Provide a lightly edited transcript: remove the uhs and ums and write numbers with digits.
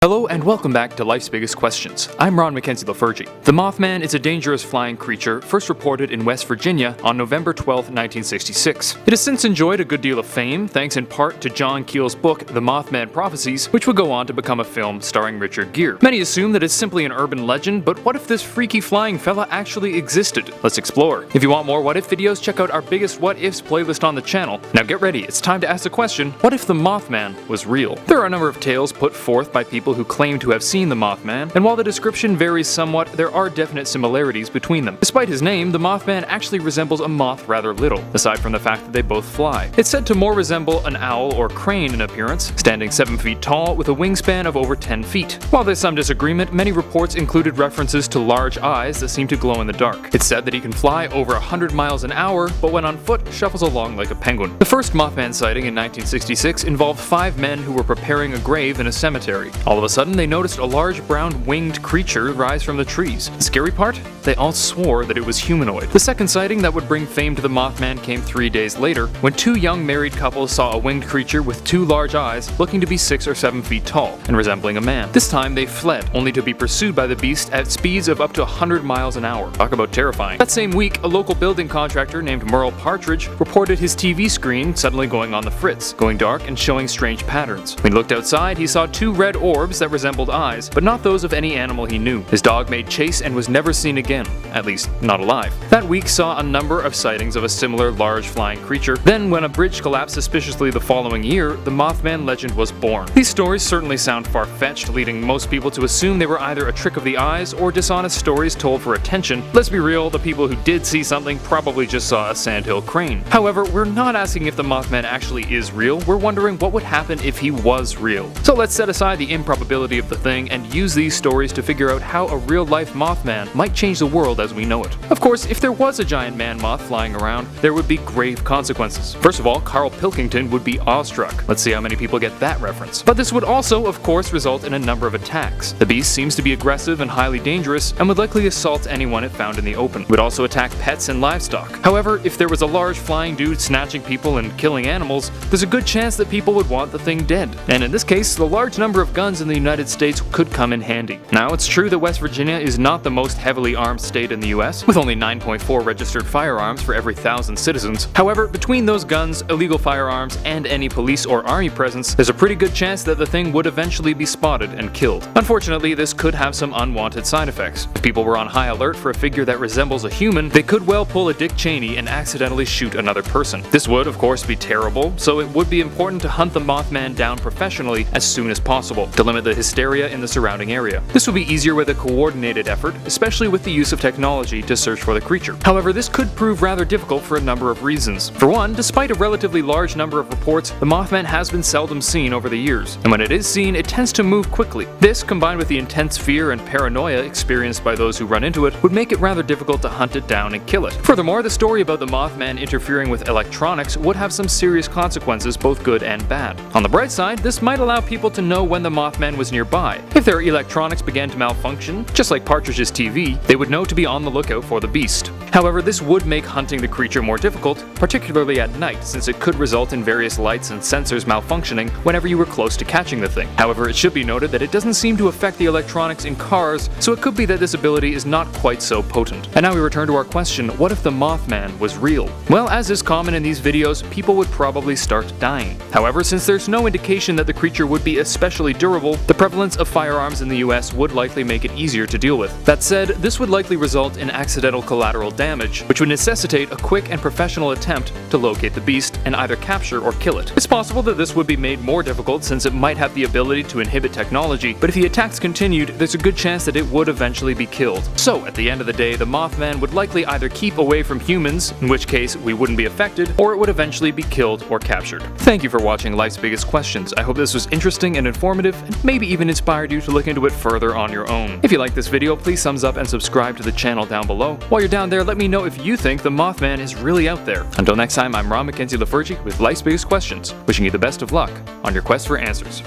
Hello and welcome back to Life's Biggest Questions. I'm Ron Mackenzie Lafergie. The Mothman is a dangerous flying creature first reported in West Virginia on November 12, 1966. It has since enjoyed a good deal of fame, thanks in part to John Keel's book The Mothman Prophecies, which would go on to become a film starring Richard Gere. Many assume that it's simply an urban legend, but what if this freaky flying fella actually existed? Let's explore. If you want more what if videos, check out our biggest what ifs playlist on the channel. Now get ready, it's time to ask the question, what if the Mothman was real? There are a number of tales put forth by people who claim to have seen the Mothman, and while the description varies somewhat, there are definite similarities between them. Despite his name, the Mothman actually resembles a moth rather little, aside from the fact that they both fly. It's said to more resemble an owl or crane in appearance, standing 7 feet tall with a wingspan of over 10 feet. While there's some disagreement, many reports included references to large eyes that seem to glow in the dark. It's said that he can fly over 100 miles an hour, but when on foot, shuffles along like a penguin. The first Mothman sighting in 1966 involved 5 men who were preparing a grave in a cemetery. All of a sudden, they noticed a large brown winged creature rise from the trees. The scary part? They all swore that it was humanoid. The second sighting that would bring fame to the Mothman came 3 days later, when 2 young married couples saw a winged creature with 2 large eyes, looking to be 6 or 7 feet tall, and resembling a man. This time they fled, only to be pursued by the beast at speeds of up to 100 miles an hour. Talk about terrifying. That same week, a local building contractor named Merle Partridge reported his TV screen suddenly going on the fritz, going dark and showing strange patterns. When he looked outside, he saw 2 red orbs that resembled eyes, but not those of any animal he knew. His dog made chase and was never seen again, at least not alive. That week saw a number of sightings of a similar large flying creature. Then when a bridge collapsed suspiciously the following year, the Mothman legend was born. These stories certainly sound far-fetched, leading most people to assume they were either a trick of the eyes or dishonest stories told for attention. Let's be real, the people who did see something probably just saw a sandhill crane. However, we're not asking if the Mothman actually is real, we're wondering what would happen if he was real. So let's set aside the improbability of the thing and use these stories to figure out how a real-life Mothman might change the world as we know it. Of course, if there was a giant man-moth flying around, there would be grave consequences. First of all, Carl Pilkington would be awestruck. Let's see how many people get that reference. But this would also, of course, result in a number of attacks. The beast seems to be aggressive and highly dangerous, and would likely assault anyone it found in the open. It would also attack pets and livestock. However, if there was a large flying dude snatching people and killing animals, there's a good chance that people would want the thing dead. And in this case, the large number of guns in the United States could come in handy. Now, it's true that West Virginia is not the most heavily armed state in the US, with only 9.4 registered firearms for every 1,000 citizens. However, between those guns, illegal firearms, and any police or army presence, there's a pretty good chance that the thing would eventually be spotted and killed. Unfortunately, this could have some unwanted side effects. If people were on high alert for a figure that resembles a human, they could well pull a Dick Cheney and accidentally shoot another person. This would, of course, be terrible, so it would be important to hunt the Mothman down professionally as soon as possible, to limit the hysteria in the surrounding area. This would be easier with a coordinated effort, especially with the use of technology to search for the creature. However, this could prove rather difficult for a number of reasons. For one, despite a relatively large number of reports, the Mothman has been seldom seen over the years, and when it is seen, it tends to move quickly. This, combined with the intense fear and paranoia experienced by those who run into it, would make it rather difficult to hunt it down and kill it. Furthermore, the story about the Mothman interfering with electronics would have some serious consequences, both good and bad. On the bright side, this might allow people to know when the Mothman was nearby. If their electronics began to malfunction, just like Partridge's TV, they would know to be on the lookout for the beast. However, this would make hunting the creature more difficult, particularly at night, since it could result in various lights and sensors malfunctioning whenever you were close to catching the thing. However, it should be noted that it doesn't seem to affect the electronics in cars, so it could be that this ability is not quite so potent. And now we return to our question, what if the Mothman was real? Well, as is common in these videos, people would probably start dying. However, since there's no indication that the creature would be especially durable, the prevalence of firearms in the US would likely make it easier to deal with. That said, this would likely result in accidental collateral damage, which would necessitate a quick and professional attempt to locate the beast and either capture or kill it. It's possible that this would be made more difficult since it might have the ability to inhibit technology, but if the attacks continued, there's a good chance that it would eventually be killed. So, at the end of the day, the Mothman would likely either keep away from humans, in which case we wouldn't be affected, or it would eventually be killed or captured. Thank you for watching Life's Biggest Questions. I hope this was interesting and informative, and maybe even inspired you to look into it further on your own. If you like this video, please thumbs up and subscribe to the channel down below. While you're down there, let me know if you think the Mothman is really out there. Until next time, I'm Ron Mackenzie Lafergie with Life's Biggest Questions, wishing you the best of luck on your quest for answers.